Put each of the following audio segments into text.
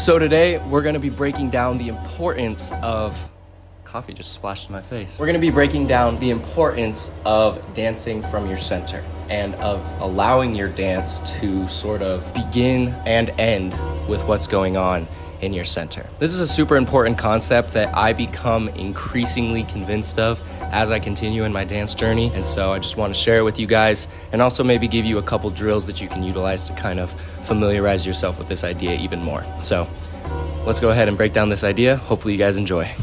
So today we're gonna be breaking down the importance of coffee just splashed in my face. We're gonna be breaking down the importance of dancing from your center and of allowing your dance to sort of begin and end with what's going on in your center. This is a super important concept that I become increasingly convinced of as I continue in my dance journey. And so I just want to share it with you guys and also maybe give you a couple drills that you can utilize to kind of familiarize yourself with this idea even more. So let's go ahead and break down this idea. Hopefully you guys enjoy.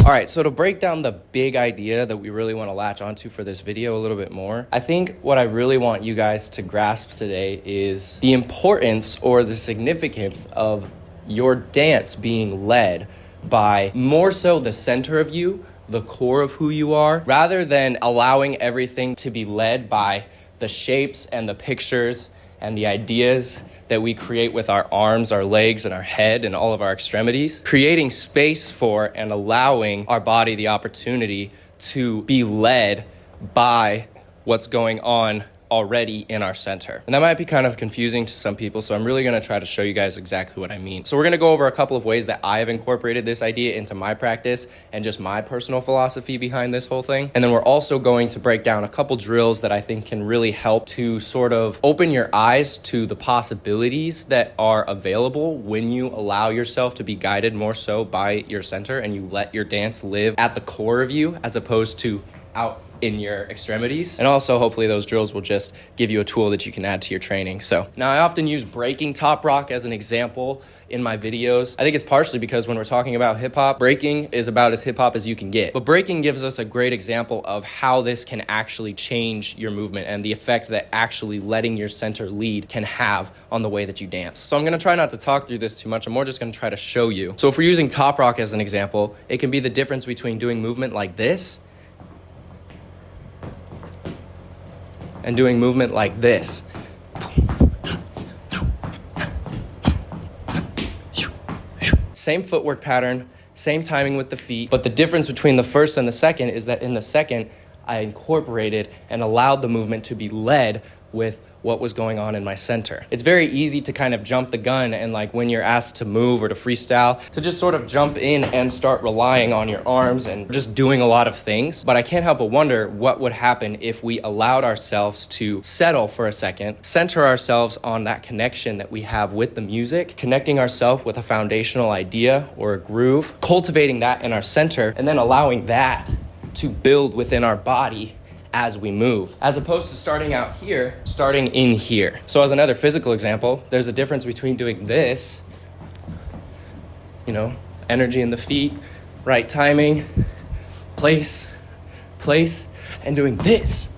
All right, so to break down the big idea that we really want to latch onto for this video a little bit more, I think what I really want you guys to grasp today is the importance or the significance of your dance being led by more so the center of you, the core of who you are, rather than allowing everything to be led by the shapes and the pictures and the ideas that we create with our arms, our legs, and our head, and all of our extremities, creating space for and allowing our body the opportunity to be led by what's going on already in our center. And that might be kind of confusing to some people, so I'm really going to try to show you guys exactly what I mean. So we're going to go over a couple of ways that I have incorporated this idea into my practice and just my personal philosophy behind this whole thing. And then we're also going to break down a couple drills that I think can really help to sort of open your eyes to the possibilities that are available when you allow yourself to be guided more so by your center and you let your dance live at the core of you as opposed to out in your extremities. And also hopefully those drills will just give you a tool that you can add to your training. So now I often use breaking top rock as an example in my videos. I think it's partially because when we're talking about hip hop, breaking is about as hip hop as you can get. But breaking gives us a great example of how this can actually change your movement and the effect that actually letting your center lead can have on the way that you dance. So I'm gonna try not to talk through this too much. I'm more just gonna try to show you. So if we're using top rock as an example, it can be the difference between doing movement like this and doing movement like this. Same footwork pattern, same timing with the feet, but the difference between the first and the second is that in the second, I incorporated and allowed the movement to be led with what was going on in my center. It's very easy to kind of jump the gun and like when you're asked to move or to freestyle, to just sort of jump in and start relying on your arms and just doing a lot of things. But I can't help but wonder what would happen if we allowed ourselves to settle for a second, center ourselves on that connection that we have with the music, connecting ourselves with a foundational idea or a groove, cultivating that in our center, and then allowing that to build within our body as we move, as opposed to starting out here, starting in here. So as another physical example, there's a difference between doing this, energy in the feet, right timing, place, and doing this.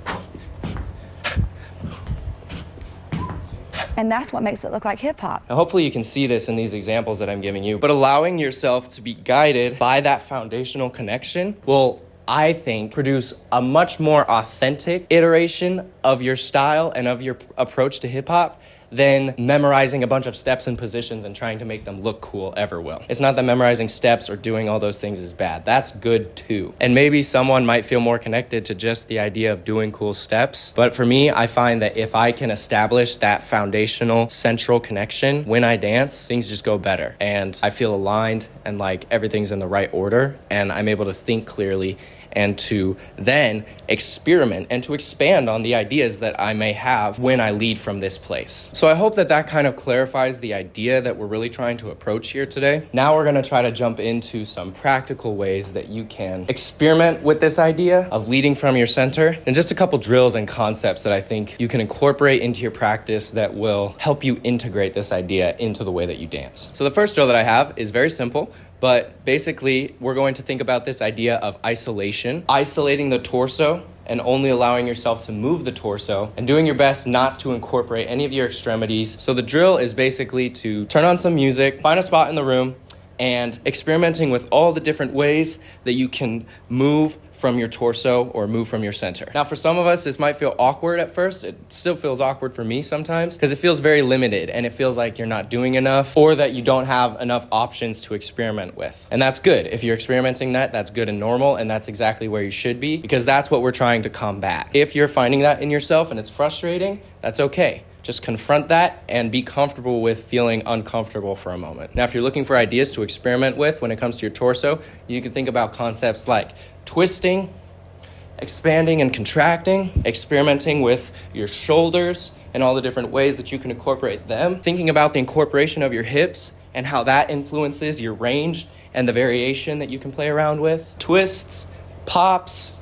And that's what makes it look like hip hop. Now, hopefully you can see this in these examples that I'm giving you, but allowing yourself to be guided by that foundational connection will, I think, produce a much more authentic iteration of your style and of your approach to hip hop than memorizing a bunch of steps and positions and trying to make them look cool ever will. It's not that memorizing steps or doing all those things is bad. That's good too. And maybe someone might feel more connected to just the idea of doing cool steps. But for me, I find that if I can establish that foundational central connection when I dance, things just go better. And I feel aligned and like everything's in the right order and I'm able to think clearly and to then experiment and to expand on the ideas that I may have when I lead from this place. So I hope that that kind of clarifies the idea that we're really trying to approach here today. Now we're gonna try to jump into some practical ways that you can experiment with this idea of leading from your center, and just a couple drills and concepts that I think you can incorporate into your practice that will help you integrate this idea into the way that you dance. So the first drill that I have is very simple. But basically, we're going to think about this idea of isolation, isolating the torso and only allowing yourself to move the torso and doing your best not to incorporate any of your extremities. So the drill is basically to turn on some music, find a spot in the room, and experimenting with all the different ways that you can move from your torso or move from your center. Now, for some of us, this might feel awkward at first. It still feels awkward for me sometimes because it feels very limited and it feels like you're not doing enough or that you don't have enough options to experiment with. And that's good. If you're experimenting that's good and normal, and that's exactly where you should be because that's what we're trying to combat. If you're finding that in yourself and it's frustrating, that's okay. Just confront that and be comfortable with feeling uncomfortable for a moment. Now, if you're looking for ideas to experiment with when it comes to your torso, you can think about concepts like twisting, expanding and contracting, experimenting with your shoulders and all the different ways that you can incorporate them, thinking about the incorporation of your hips and how that influences your range and the variation that you can play around with, twists, pops,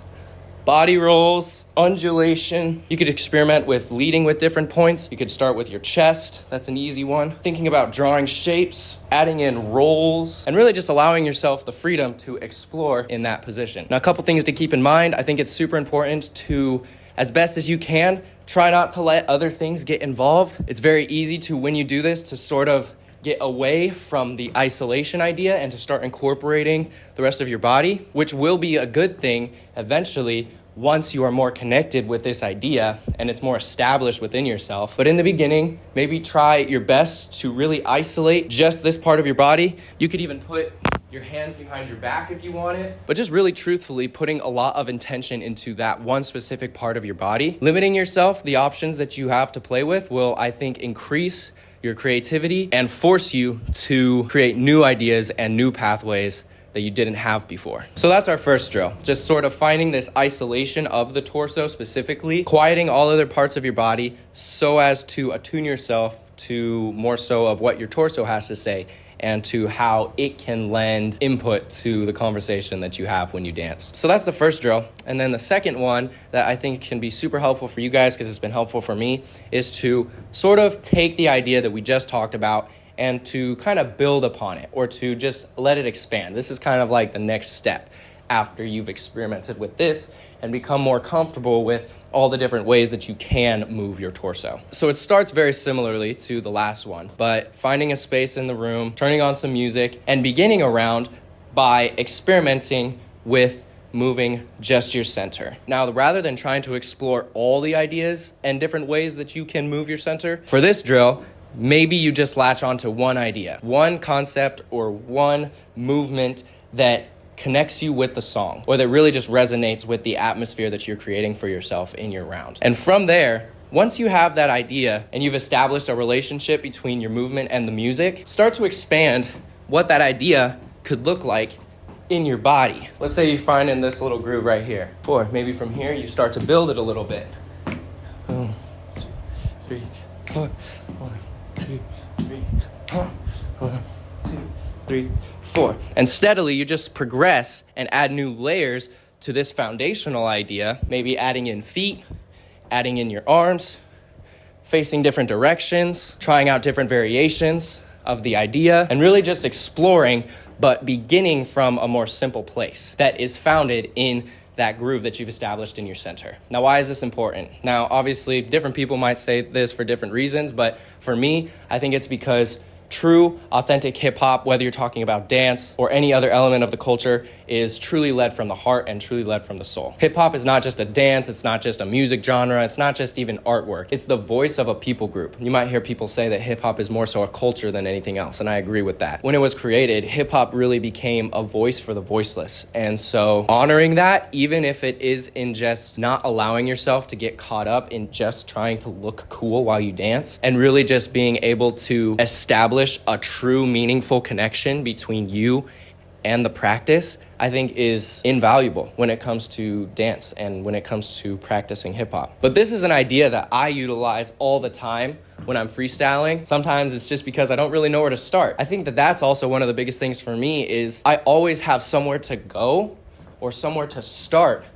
body rolls, undulation. You could experiment with leading with different points. You could start with your chest. That's an easy one. Thinking about drawing shapes, adding in rolls, and really just allowing yourself the freedom to explore in that position. Now, a couple things to keep in mind. I think it's super important to, as best as you can, try not to let other things get involved. It's very easy to, when you do this, to sort of get away from the isolation idea and to start incorporating the rest of your body, which will be a good thing eventually once you are more connected with this idea and it's more established within yourself. But in the beginning, maybe try your best to really isolate just this part of your body. You could even put your hands behind your back if you wanted, but just really truthfully putting a lot of intention into that one specific part of your body. Limiting yourself, the options that you have to play with will, I think, increase your creativity and force you to create new ideas and new pathways that you didn't have before. So that's our first drill, just sort of finding this isolation of the torso specifically, quieting all other parts of your body so as to attune yourself to more so of what your torso has to say and to how it can lend input to the conversation that you have when you dance. So that's the first drill. And then the second one that I think can be super helpful for you guys, because it's been helpful for me, is to sort of take the idea that we just talked about and to kind of build upon it or to just let it expand. This is kind of like the next step after you've experimented with this and become more comfortable with all the different ways that you can move your torso. So it starts very similarly to the last one, but finding a space in the room, turning on some music, and beginning around by experimenting with moving just your center. Now, rather than trying to explore all the ideas and different ways that you can move your center, for this drill, maybe you just latch onto one idea, one concept or one movement that connects you with the song or that really just resonates with the atmosphere that you're creating for yourself in your round. And from there, once you have that idea and you've established a relationship between your movement and the music, start to expand what that idea could look like in your body. Let's say you find in this little groove right here. Maybe from here you start to build it a little bit. 1, 2, 3, 4. 1, 2, 3, 4. 1, 2, 3, 4. And steadily you just progress and add new layers to this foundational idea, maybe adding in feet, adding in your arms, facing different directions, trying out different variations of the idea, and really just exploring, but beginning from a more simple place that is founded in that groove that you've established in your center. Now, why is this important? Now, obviously, different people might say this for different reasons, but for me, I think it's because true, authentic hip-hop, whether you're talking about dance or any other element of the culture, is truly led from the heart and truly led from the soul. Hip-hop is not just a dance, it's not just a music genre, it's not just even artwork. It's the voice of a people group. You might hear people say that hip-hop is more so a culture than anything else, and I agree with that. When it was created, hip-hop really became a voice for the voiceless. And so honoring that, even if it is in just not allowing yourself to get caught up in just trying to look cool while you dance, and really just being able to establish a true meaningful connection between you and the practice, I think is invaluable when it comes to dance and when it comes to practicing hip hop. But this is an idea that I utilize all the time when I'm freestyling. Sometimes it's just because I don't really know where to start. I think that that's also one of the biggest things for me is I always have somewhere to go or somewhere to start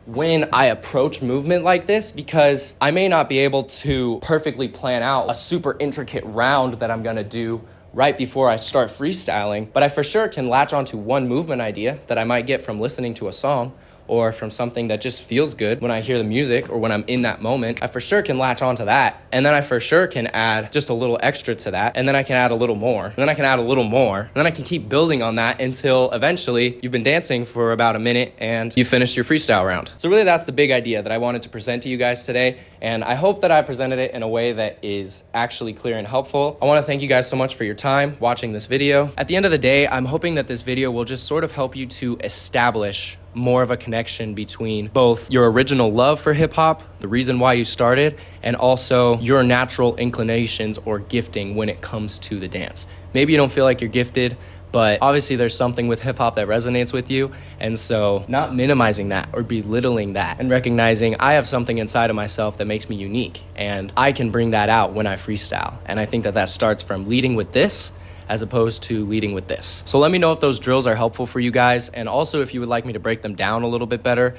when I approach movement like this, because I may not be able to perfectly plan out a super intricate round that I'm gonna do right before I start freestyling, but I for sure can latch onto one movement idea that I might get from listening to a song or from something that just feels good when I hear the music or when I'm in that moment, I for sure can latch onto that. And then I for sure can add just a little extra to that. And then I can add a little more. And then I can add a little more. And then I can keep building on that until eventually you've been dancing for about a minute and you finish your freestyle round. So really that's the big idea that I wanted to present to you guys today. And I hope that I presented it in a way that is actually clear and helpful. I want to thank you guys so much for your time watching this video. At the end of the day, I'm hoping that this video will just sort of help you to establish more of a connection between both your original love for hip hop, the reason why you started, and also your natural inclinations or gifting when it comes to the dance. Maybe you don't feel like you're gifted, but obviously there's something with hip hop that resonates with you. And so not minimizing that or belittling that and recognizing I have something inside of myself that makes me unique and I can bring that out when I freestyle. And I think that that starts from leading with this as opposed to leading with this. So let me know if those drills are helpful for you guys. And also if you would like me to break them down a little bit better,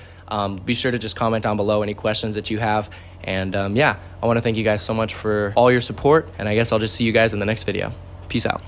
be sure to just comment down below any questions that you have. And yeah, I wanna thank you guys so much for all your support. And I guess I'll just see you guys in the next video. Peace out.